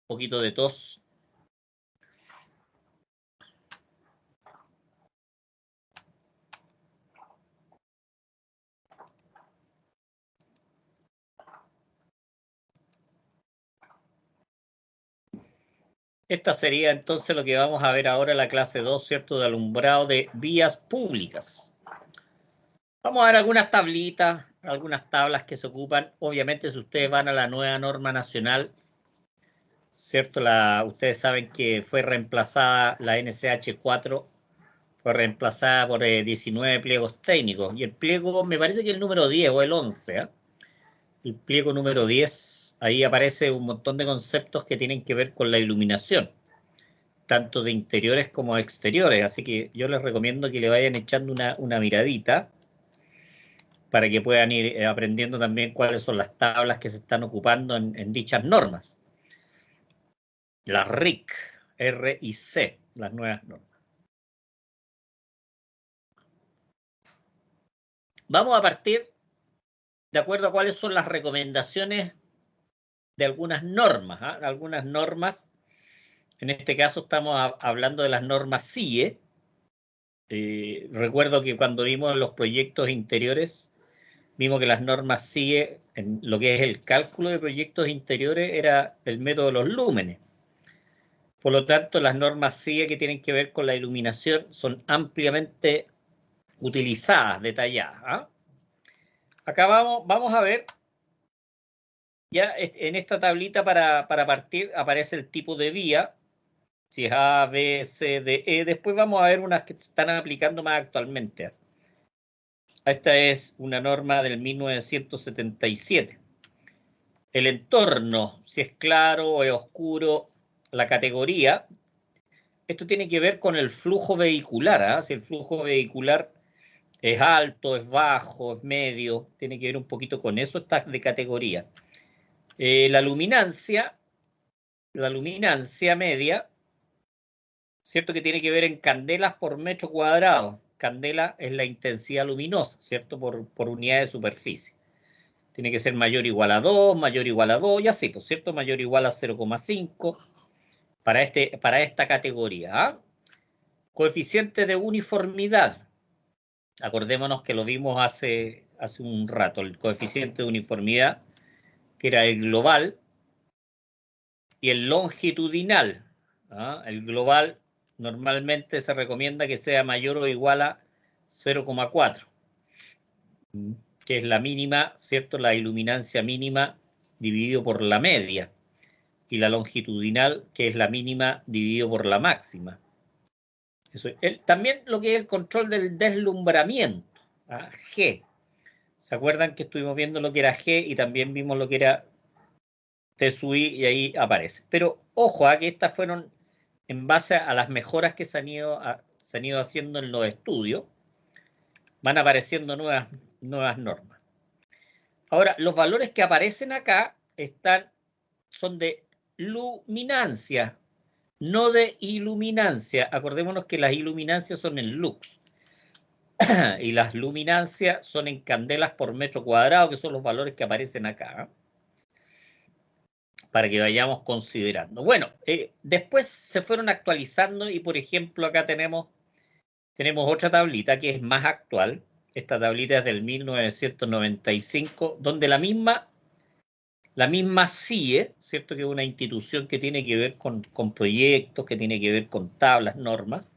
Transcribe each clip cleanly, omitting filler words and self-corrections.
poquito de tos. Esta sería entonces lo que vamos a ver ahora en la clase 2, ¿cierto? De alumbrado de vías públicas. Vamos a ver algunas tablitas, algunas tablas que se ocupan. Obviamente, si ustedes van a la nueva norma nacional, ¿cierto? Ustedes saben que fue reemplazada la NCH 4, fue reemplazada por 19 pliegos técnicos. Y el pliego, me parece que el número 10 o el 11, ¿eh? El pliego número 10, ahí aparece un montón de conceptos que tienen que ver con la iluminación, tanto de interiores como de exteriores. Así que yo les recomiendo que le vayan echando una miradita para que puedan ir aprendiendo también cuáles son las tablas que se están ocupando en dichas normas. Las RIC, R y C, las nuevas normas. Vamos a partir de acuerdo a cuáles son las recomendaciones de algunas normas. ¿Eh? Algunas normas, en este caso estamos hablando de las normas CIE. Recuerdo que cuando vimos los proyectos interiores, vimos que las normas CIE, en lo que es el cálculo de proyectos interiores, era el método de los lúmenes. Por lo tanto, las normas CIE que tienen que ver con la iluminación son ampliamente utilizadas, detalladas. ¿Eh? Acá vamos a ver, ya en esta tablita para partir aparece el tipo de vía, si es A, B, C, D, E. Después vamos a ver unas que se están aplicando más actualmente. Esta es una norma del 1977. El entorno, si es claro o es oscuro, la categoría. Esto tiene que ver con el flujo vehicular. ¿Eh? Si el flujo vehicular es alto, es bajo, es medio, tiene que ver un poquito con eso, está de categoría. La luminancia media, ¿cierto? Que tiene que ver en candelas por metro cuadrado. Candela es la intensidad luminosa, ¿cierto? Por unidad de superficie. Tiene que ser mayor o igual a 2, mayor o igual a 2, y así, pues, ¿cierto? Mayor o igual a 0,5 para esta categoría. ¿Eh? Coeficiente de uniformidad. Acordémonos que lo vimos hace un rato, el coeficiente de uniformidad, que era el global, y el longitudinal. ¿Ah? El global normalmente se recomienda que sea mayor o igual a 0,4, que es la mínima, ¿cierto? La iluminancia mínima dividido por la media, y la longitudinal, que es la mínima dividido por la máxima. Eso, también lo que es el control del deslumbramiento, ¿ah? G. ¿Se acuerdan que estuvimos viendo lo que era G y también vimos lo que era T sub I y ahí aparece? Pero ojo, que estas fueron en base a las mejoras que se han ido haciendo en los estudios. Van apareciendo nuevas normas. Ahora, los valores que aparecen acá son de luminancia, no de iluminancia. Acordémonos que las iluminancias son en lux y las luminancias son en candelas por metro cuadrado, que son los valores que aparecen acá, para que vayamos considerando. Bueno, después se fueron actualizando y, por ejemplo, acá tenemos otra tablita que es más actual. Esta tablita es del 1995, donde la misma CIE, ¿cierto? Que es una institución que tiene que ver con proyectos, que tiene que ver con tablas, normas,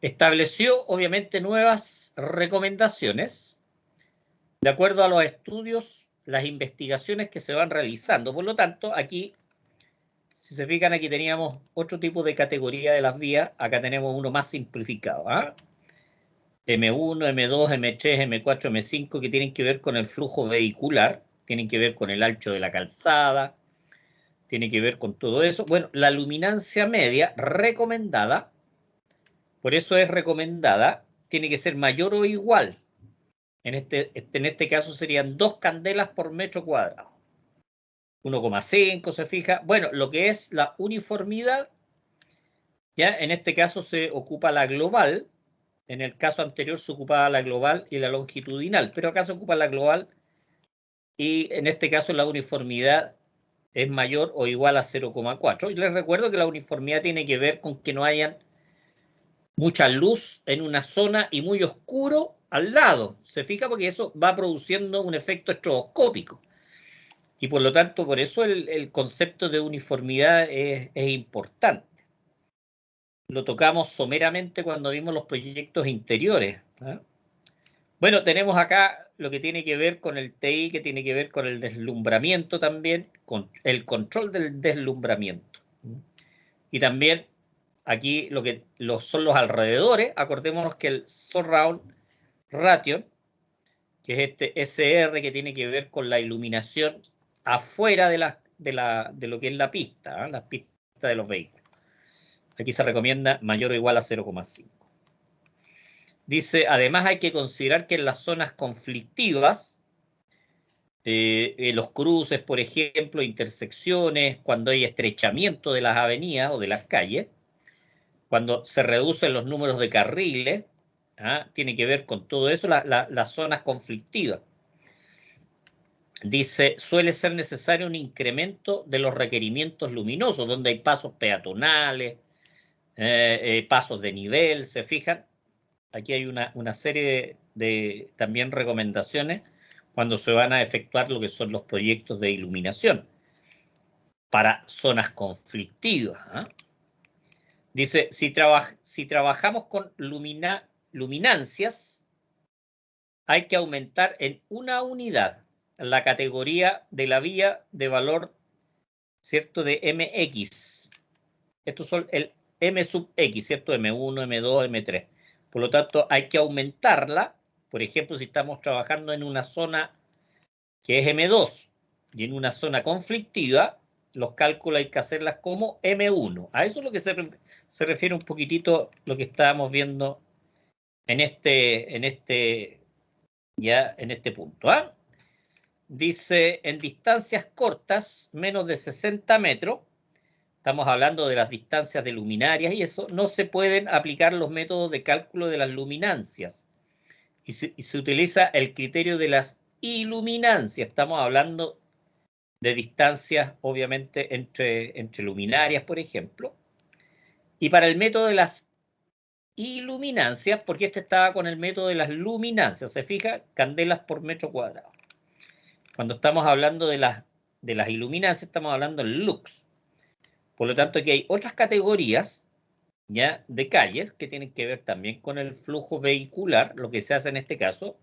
estableció obviamente nuevas recomendaciones de acuerdo a los estudios, las investigaciones que se van realizando. Por lo tanto, aquí, si se fijan, aquí teníamos otro tipo de categoría de las vías. Acá tenemos uno más simplificado. ¿Ah? M1, M2, M3, M4, M5, que tienen que ver con el flujo vehicular, tienen que ver con el ancho de la calzada, tiene que ver con todo eso. Bueno, la luminancia media recomendada, por eso es recomendada, tiene que ser mayor o igual. En este caso serían 2 candelas por metro cuadrado. 1,5 se fija. Bueno, lo que es la uniformidad, ya en este caso se ocupa la global. En el caso anterior se ocupaba la global y la longitudinal, pero acá se ocupa la global y en este caso la uniformidad es mayor o igual a 0,4. Y les recuerdo que la uniformidad tiene que ver con que no haya mucha luz en una zona y muy oscuro al lado. ¿Se fija? Porque eso va produciendo un efecto estroboscópico. Y por lo tanto, por eso el concepto de uniformidad es importante. Lo tocamos someramente cuando vimos los proyectos interiores, ¿eh? Bueno, tenemos acá lo que tiene que ver con el TI, que tiene que ver con el deslumbramiento también, con el control del deslumbramiento. Y también aquí lo que son los alrededores. Acordémonos que el surround ratio, que es este SR, que tiene que ver con la iluminación afuera de lo que es la pista, ¿eh? La pista de los vehículos. Aquí se recomienda mayor o igual a 0,5. Dice, además hay que considerar que en las zonas conflictivas, los cruces, por ejemplo, intersecciones, cuando hay estrechamiento de las avenidas o de las calles, cuando se reducen los números de carriles, ¿ah? Tiene que ver con todo eso, las zonas conflictivas. Dice, suele ser necesario un incremento de los requerimientos luminosos, donde hay pasos peatonales, pasos de nivel, ¿se fijan? Aquí hay una serie de también recomendaciones cuando se van a efectuar lo que son los proyectos de iluminación para zonas conflictivas, ¿eh? Dice, si trabajamos con luminancias, hay que aumentar en una unidad la categoría de la vía de valor, ¿cierto?, de MX. Estos son el M sub X, ¿cierto? M1, M2, M3. Por lo tanto, hay que aumentarla. Por ejemplo, si estamos trabajando en una zona que es M2 y en una zona conflictiva, los cálculos hay que hacerlas como M1. A eso es lo que se refiere un poquitito lo que estábamos viendo en este punto, ¿eh? Dice, en distancias cortas, menos de 60 metros, estamos hablando de las distancias de luminarias y eso, no se pueden aplicar los métodos de cálculo de las luminancias. Y se utiliza el criterio de las iluminancias. Estamos hablando de distancias, obviamente, entre luminarias, por ejemplo. Y para el método de las iluminancias, porque este estaba con el método de las luminancias, se fija, candelas por metro cuadrado. Cuando estamos hablando de las iluminancias, estamos hablando del lux. Por lo tanto, aquí hay otras categorías, ¿ya?, de calles que tienen que ver también con el flujo vehicular. Lo que se hace en este caso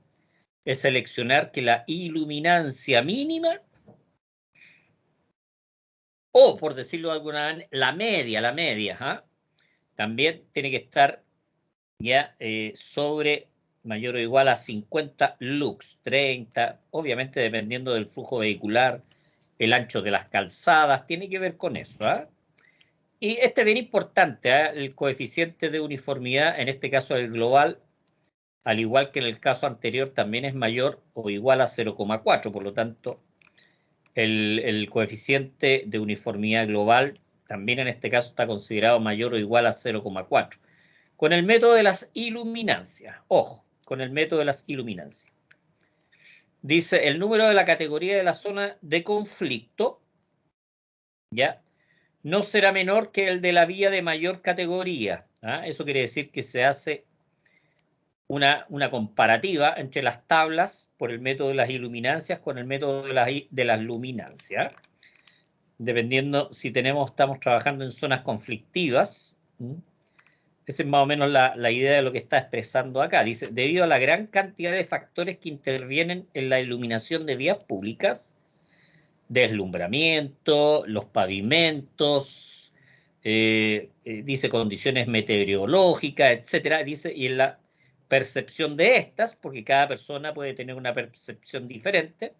es seleccionar que la iluminancia mínima, o por decirlo de alguna manera, la media, ¿eh?, también tiene que estar ya sobre mayor o igual a 50 lux, 30, obviamente dependiendo del flujo vehicular, el ancho de las calzadas, tiene que ver con eso, ¿eh? Y este es bien importante, ¿eh? El coeficiente de uniformidad, en este caso el global, al igual que en el caso anterior, también es mayor o igual a 0,4, por lo tanto, el coeficiente de uniformidad global también en este caso está considerado mayor o igual a 0,4. Con el método de las iluminancias, ojo, con el método de las iluminancias. Dice, el número de la categoría de la zona de conflicto, ¿ya?, no será menor que el de la vía de mayor categoría. ¿Ah? Eso quiere decir que se hace una comparativa entre las tablas por el método de las iluminancias con el método de las luminancias. Dependiendo si estamos trabajando en zonas conflictivas. Esa es más o menos la idea de lo que está expresando acá. Dice, debido a la gran cantidad de factores que intervienen en la iluminación de vías públicas, deslumbramiento, los pavimentos, dice condiciones meteorológicas, etcétera, dice, y en la percepción de estas, porque cada persona puede tener una percepción diferente,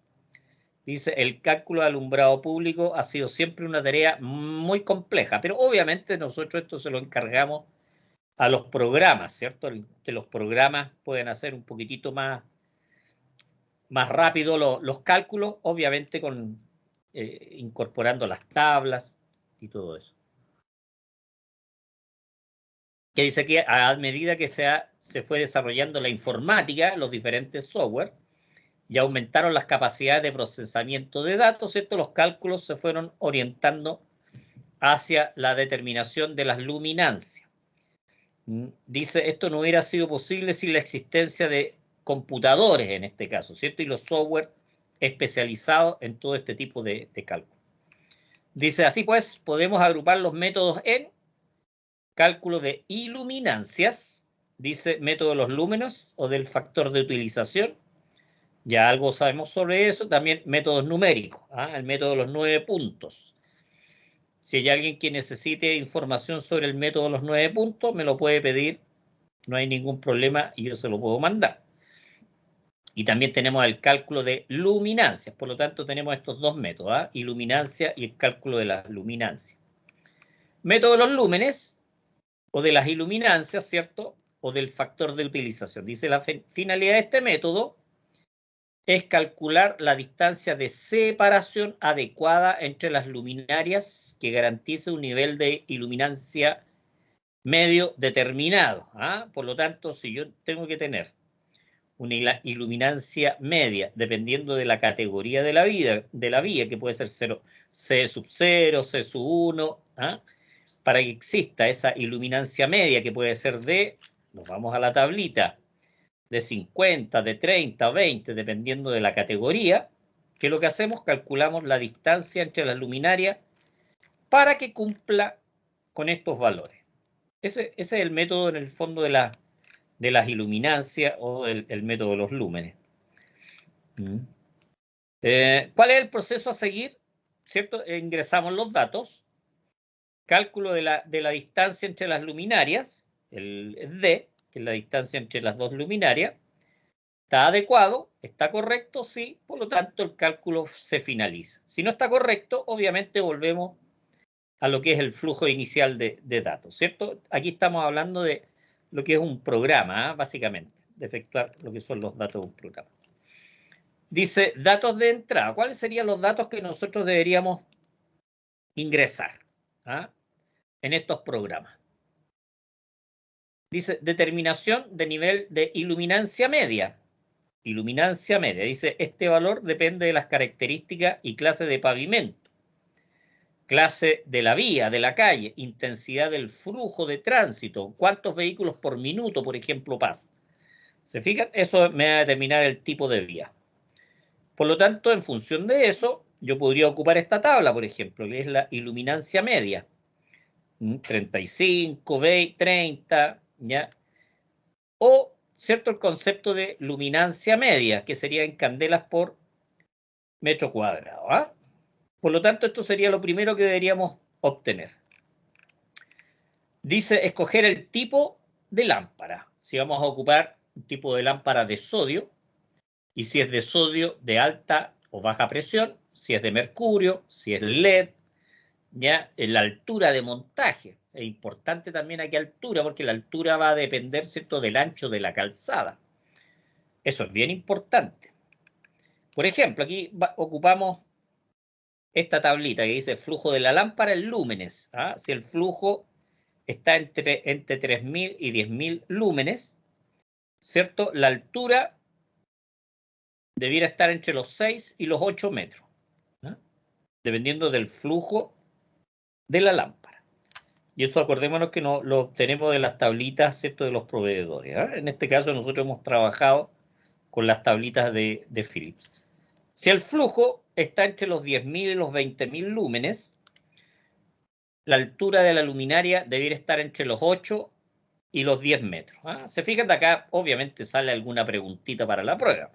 dice, el cálculo de alumbrado público ha sido siempre una tarea muy compleja, pero obviamente nosotros esto se lo encargamos a los programas, ¿cierto? Que los programas pueden hacer un poquitito más rápido los cálculos, obviamente incorporando las tablas y todo eso. Que dice que a medida que se fue desarrollando la informática, los diferentes software, y aumentaron las capacidades de procesamiento de datos, ¿cierto? Los cálculos se fueron orientando hacia la determinación de las luminancias. Dice, esto no hubiera sido posible sin la existencia de computadores en este caso, ¿cierto? Y los software especializados en todo este tipo de cálculo. Dice, así pues, podemos agrupar los métodos en cálculo de iluminancias, dice método de los lúmenes o del factor de utilización. Ya algo sabemos sobre eso. También métodos numéricos, el método de los 9 puntos. Si hay alguien que necesite información sobre el método de los 9 puntos, me lo puede pedir. No hay ningún problema y yo se lo puedo mandar. Y también tenemos el cálculo de luminancias. Por lo tanto, tenemos estos dos métodos, iluminancia y el cálculo de las luminancias. Método de los lúmenes o de las iluminancias, ¿cierto? O del factor de utilización. Dice, la finalidad de este método es calcular la distancia de separación adecuada entre las luminarias que garantice un nivel de iluminancia medio determinado. Por lo tanto, si yo tengo que tener una iluminancia media, dependiendo de la categoría de la vía, que puede ser 0, C sub 0, C sub 1, para que exista esa iluminancia media, que puede ser nos vamos a la tablita, de 50, de 30, 20, dependiendo de la categoría, que lo que hacemos, calculamos la distancia entre las luminarias para que cumpla con estos valores. Ese es el método, en el fondo, de las iluminancias o el método de los lúmenes. ¿Cuál es el proceso a seguir? ¿Cierto? Ingresamos los datos, cálculo de la distancia entre las luminarias, el D, que es la distancia entre las dos luminarias. ¿Está adecuado? ¿Está correcto? Sí. Por lo tanto, el cálculo se finaliza. Si no está correcto, obviamente volvemos a lo que es el flujo inicial de datos, ¿cierto? Aquí estamos hablando de lo que es un programa, básicamente, de efectuar lo que son los datos de un programa. Dice, datos de entrada. ¿Cuáles serían los datos que nosotros deberíamos ingresar en estos programas? Dice, determinación de nivel de iluminancia media. Iluminancia media. Dice, este valor depende de las características y clase de pavimento, clase de la vía, de la calle, intensidad del flujo de tránsito, cuántos vehículos por minuto, por ejemplo, pasan. ¿Se fijan? Eso me va a determinar el tipo de vía. Por lo tanto, en función de eso, yo podría ocupar esta tabla, por ejemplo, que es la iluminancia media. 35, 20, 30, ¿ya? O, ¿cierto? El concepto de luminancia media, que sería en candelas por metro cuadrado. Por lo tanto, esto sería lo primero que deberíamos obtener. Dice, escoger el tipo de lámpara. Si vamos a ocupar un tipo de lámpara de sodio, y si es de sodio de alta o baja presión, si es de mercurio, si es LED, ya en la altura de montaje. Es importante también a qué altura, porque la altura va a depender, ¿cierto?, del ancho de la calzada. Eso es bien importante. Por ejemplo, aquí ocupamos esta tablita que dice flujo de la lámpara en lúmenes. Si el flujo está entre 3.000 y 10.000 lúmenes, ¿cierto? La altura debiera estar entre los 6 y los 8 metros, dependiendo del flujo de la lámpara. Y eso acordémonos que lo obtenemos de las tablitas, ¿cierto?, de los proveedores. En este caso nosotros hemos trabajado con las tablitas de Philips. Si el flujo está entre los 10.000 y los 20.000 lúmenes, la altura de la luminaria debiera estar entre los 8 y los 10 metros. Se fijan, de acá obviamente sale alguna preguntita para la prueba,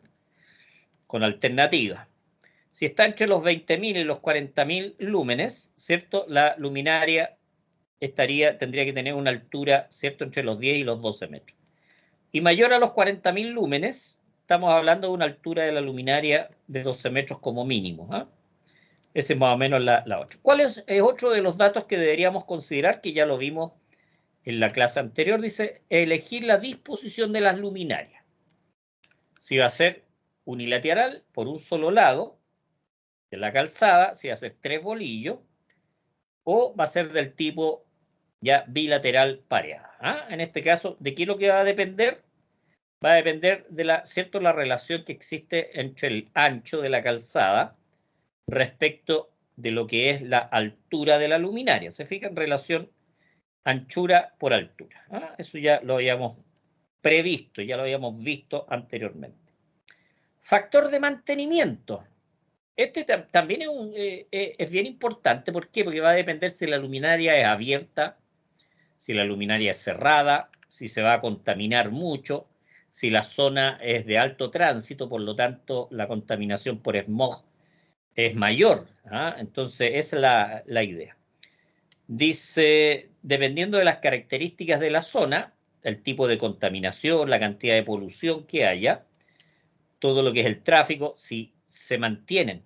con alternativa. Si está entre los 20.000 y los 40.000 lúmenes, ¿cierto?, la luminaria tendría que tener una altura, ¿cierto?, entre los 10 y los 12 metros. Y mayor a los 40.000 lúmenes, estamos hablando de una altura de la luminaria de 12 metros como mínimo. Ese es más o menos la otra. ¿Cuál es otro de los datos que deberíamos considerar? Que ya lo vimos en la clase anterior. Dice, elegir la disposición de las luminarias. Si va a ser unilateral por un solo lado de la calzada, si va a ser 3 bolillos, o va a ser del tipo ya bilateral pareada. En este caso, ¿de qué es lo que va a depender? va a depender de la relación que existe entre el ancho de la calzada respecto de lo que es la altura de la luminaria. ¿Se fijan? Relación anchura por altura. ¿Ah? Eso ya lo habíamos previsto, ya lo habíamos visto anteriormente. Factor de mantenimiento. Este también es bien importante. ¿Por qué? Porque va a depender si la luminaria es abierta, si la luminaria es cerrada, si se va a contaminar mucho, si la zona es de alto tránsito, por lo tanto la contaminación por smog es mayor. ¿Ah? Entonces esa es la idea. Dice, dependiendo de las características de la zona, el tipo de contaminación, la cantidad de polución que haya, todo lo que es el tráfico, si se mantienen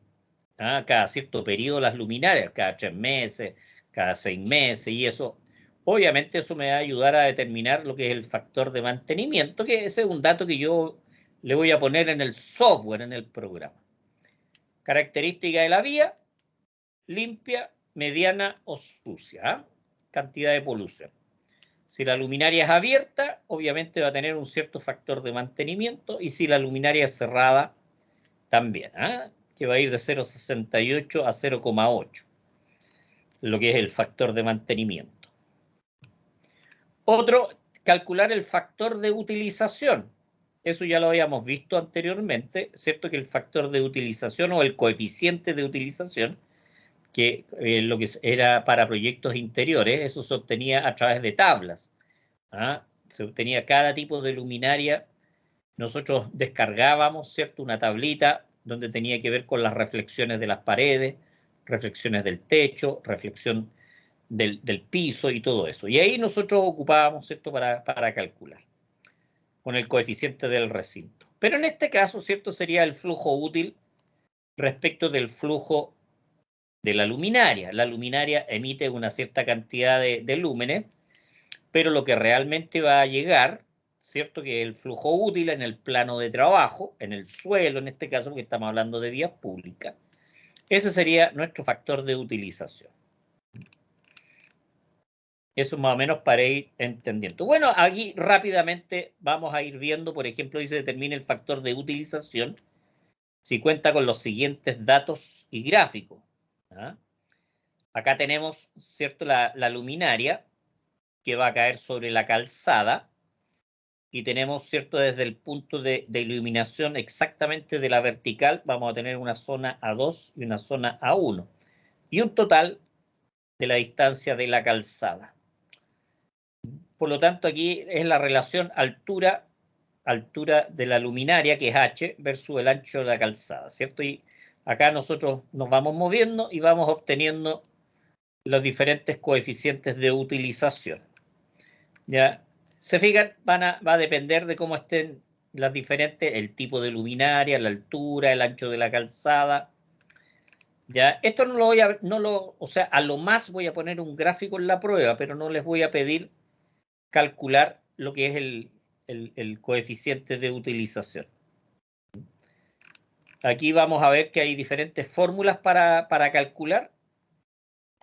cada cierto periodo las luminarias, cada 3 meses, cada 6 meses y eso, obviamente eso me va a ayudar a determinar lo que es el factor de mantenimiento, que ese es un dato que yo le voy a poner en el software, en el programa. Característica de la vía, limpia, mediana o sucia, cantidad de polución. Si la luminaria es abierta, obviamente va a tener un cierto factor de mantenimiento y si la luminaria es cerrada, también, que va a ir de 0,68 a 0,8, lo que es el factor de mantenimiento. Otro, calcular el factor de utilización. Eso ya lo habíamos visto anteriormente, ¿cierto? Que el factor de utilización o el coeficiente de utilización, que lo que era para proyectos interiores, eso se obtenía a través de tablas. Se obtenía cada tipo de luminaria. Nosotros descargábamos, ¿cierto? Una tablita donde tenía que ver con las reflexiones de las paredes, reflexiones del techo, reflexión del piso y todo eso. Y ahí nosotros ocupábamos, ¿cierto? Para calcular con el coeficiente del recinto. Pero en este caso, ¿cierto? Sería el flujo útil respecto del flujo de la luminaria. La luminaria emite una cierta cantidad de lúmenes, pero lo que realmente va a llegar, ¿cierto? Que el flujo útil en el plano de trabajo, en el suelo en este caso, porque estamos hablando de vías públicas, ese sería nuestro factor de utilización. Eso más o menos para ir entendiendo. Bueno, aquí rápidamente vamos a ir viendo, por ejemplo, dice determina el factor de utilización si cuenta con los siguientes datos y gráficos. Acá tenemos, ¿cierto? La luminaria que va a caer sobre la calzada y tenemos, ¿cierto? Desde el punto de iluminación exactamente de la vertical vamos a tener una zona A2 y una zona A1 y un total de la distancia de la calzada. Por lo tanto, aquí es la relación altura de la luminaria, que es H, versus el ancho de la calzada, ¿cierto? Y acá nosotros nos vamos moviendo y vamos obteniendo los diferentes coeficientes de utilización. ¿Ya? Se fijan, va a depender de cómo estén las diferentes, el tipo de luminaria, la altura, el ancho de la calzada. ¿Ya? Esto no lo voy a, o sea, a lo más voy a poner un gráfico en la prueba, pero no les voy a pedir calcular lo que es el coeficiente de utilización. Aquí vamos a ver que hay diferentes fórmulas para calcular,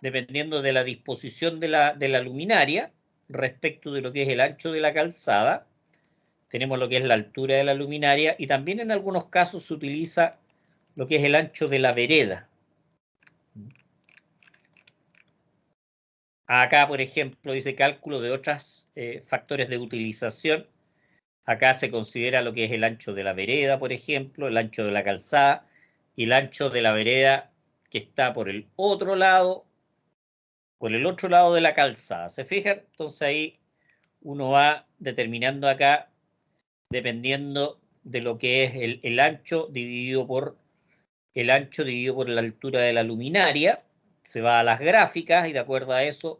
dependiendo de la disposición de la luminaria respecto de lo que es el ancho de la calzada. Tenemos lo que es la altura de la luminaria y también en algunos casos se utiliza lo que es el ancho de la vereda. Acá, por ejemplo, dice cálculo de otros factores de utilización. Acá se considera lo que es el ancho de la vereda, por ejemplo, el ancho de la calzada y el ancho de la vereda que está por el otro lado de la calzada. ¿Se fijan? Entonces ahí uno va determinando acá, dependiendo de lo que es el ancho dividido por la altura de la luminaria, se va a las gráficas y de acuerdo a eso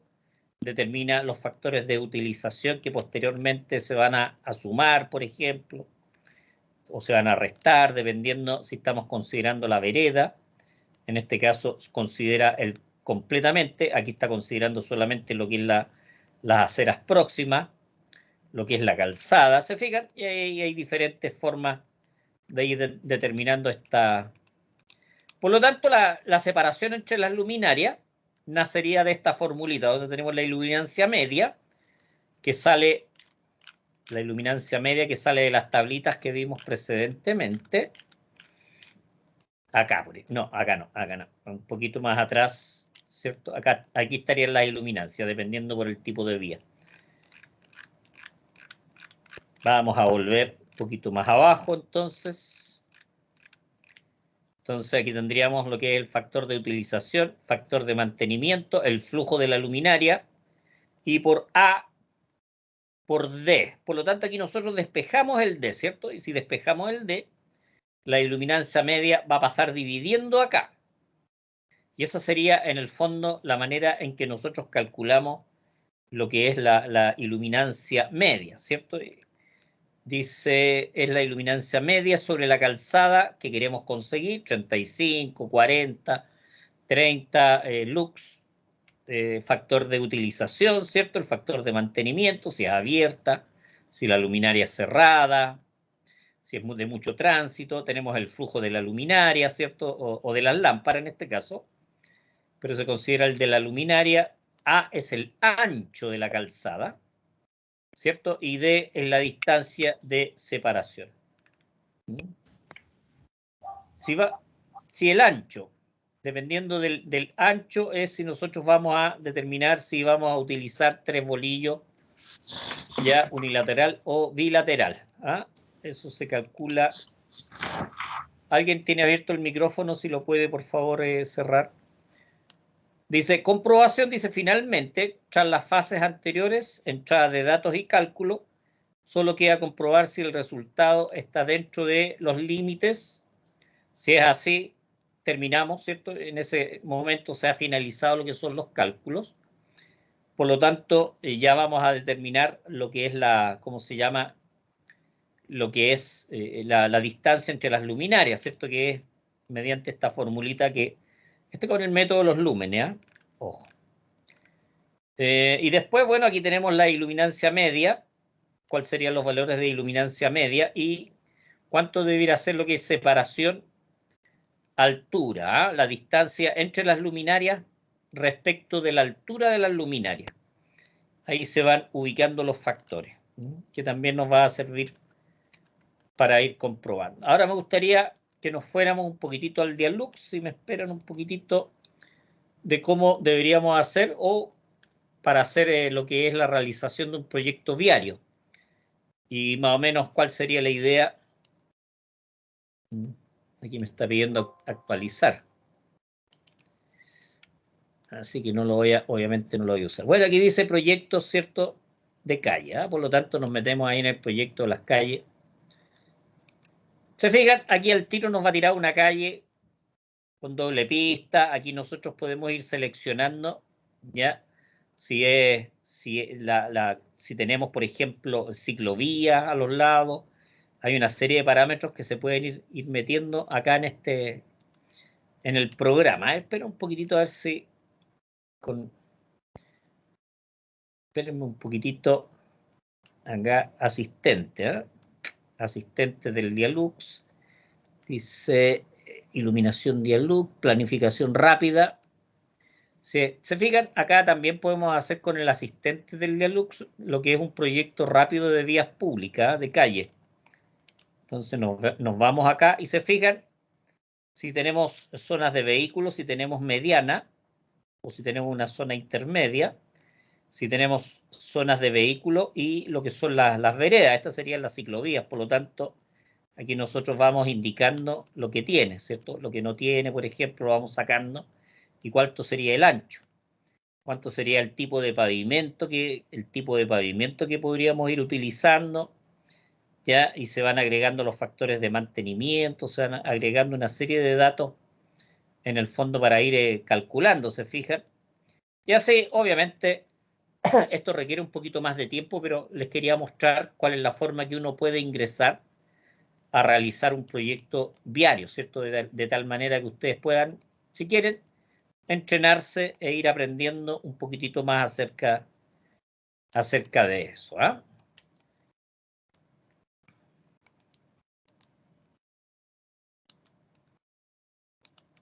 determina los factores de utilización que posteriormente se van a sumar, por ejemplo, o se van a restar, dependiendo si estamos considerando la vereda. En este caso considera completamente, aquí está considerando solamente lo que es las aceras próximas, lo que es la calzada, ¿se fijan? Y ahí hay diferentes formas de ir determinando esta. Por lo tanto, la separación entre las luminarias nacería de esta formulita, donde tenemos la iluminancia media, que sale La iluminancia media que sale de las tablitas que vimos precedentemente. Acá, no, acá no, acá no. Un poquito más atrás, ¿cierto? Acá, aquí estaría la iluminancia, dependiendo por el tipo de vía. Vamos a volver un poquito más abajo, entonces. Entonces aquí tendríamos lo que es el factor de utilización, factor de mantenimiento, el flujo de la luminaria, y por A, por D. Por lo tanto, aquí nosotros despejamos el D, ¿cierto? Y si despejamos el D, la iluminancia media va a pasar dividiendo acá. Y esa sería, en el fondo, la manera en que nosotros calculamos lo que es la iluminancia media, ¿cierto? Dice, es la iluminancia media sobre la calzada que queremos conseguir, 35, 40, 30 lux, factor de utilización, ¿cierto? El factor de mantenimiento, si es abierta, si la luminaria es cerrada, si es de mucho tránsito, tenemos el flujo de la luminaria, ¿cierto? O de las lámparas en este caso, pero se considera el de la luminaria. A es el ancho de la calzada, ¿cierto? Y D es la distancia de separación. Si el ancho, dependiendo del ancho, es si nosotros vamos a determinar si vamos a utilizar 3 bolillos ya unilateral o bilateral. ¿Ah? Eso se calcula. ¿Alguien tiene abierto el micrófono? Si lo puede, por favor, cerrar. Dice, comprobación, dice, finalmente, tras las fases anteriores, entrada de datos y cálculo, solo queda comprobar si el resultado está dentro de los límites. Si es así, terminamos, ¿cierto? En ese momento se ha finalizado lo que son los cálculos. Por lo tanto, ya vamos a determinar lo que es ¿cómo se llama? Lo que es la distancia entre las luminarias, ¿cierto? Que es mediante esta formulita que, con el método de los lúmenes, ¿eh? Ojo. Y después, bueno, aquí tenemos la iluminancia media, cuáles serían los valores de iluminancia media y cuánto debería ser lo que es separación, altura, ¿eh? La distancia entre las luminarias respecto de la altura de las luminarias. Ahí se van ubicando los factores, que también nos va a servir para ir comprobando. Ahora me gustaría que nos fuéramos un poquitito al Dialux, si me esperan un poquitito de cómo deberíamos hacer o para hacer lo que es la realización de un proyecto viario. Y más o menos cuál sería la idea. Aquí me está pidiendo actualizar. Así que no lo voy a, obviamente no lo voy a usar. Bueno, aquí dice proyectos, ¿cierto? De calle. ¿Eh? Por lo tanto, nos metemos ahí en el proyecto de las calles. Se fijan, aquí al tiro nos va a tirar una calle con doble pista. Aquí nosotros podemos ir seleccionando, ¿ya? Si tenemos, por ejemplo, ciclovías a los lados. Hay una serie de parámetros que se pueden ir metiendo acá en el programa. Espera un poquitito a ver si espérenme un poquitito acá, asistente, ¿eh? Asistente del Dialux. Dice iluminación Dialux, planificación rápida. Si se fijan, acá también podemos hacer con el asistente del Dialux lo que es un proyecto rápido de vías públicas, de calle. Entonces nos vamos acá y se fijan si tenemos zonas de vehículos, si tenemos mediana o si tenemos una zona intermedia, si tenemos zonas de vehículos y lo que son las veredas. Estas serían las ciclovías, por lo tanto, aquí nosotros vamos indicando lo que tiene, ¿cierto? Lo que no tiene, por ejemplo, lo vamos sacando. ¿Y cuánto sería el ancho? ¿Cuánto sería el tipo de pavimento que podríamos ir utilizando? ¿Ya? Y se van agregando los factores de mantenimiento, se van agregando una serie de datos en el fondo para ir calculando, ¿se fijan? Y así, obviamente, esto requiere un poquito más de tiempo, pero les quería mostrar cuál es la forma que uno puede ingresar a realizar un proyecto viario, ¿cierto? De tal manera que ustedes puedan, si quieren, entrenarse e ir aprendiendo un poquitito más acerca de eso. ¿Ah?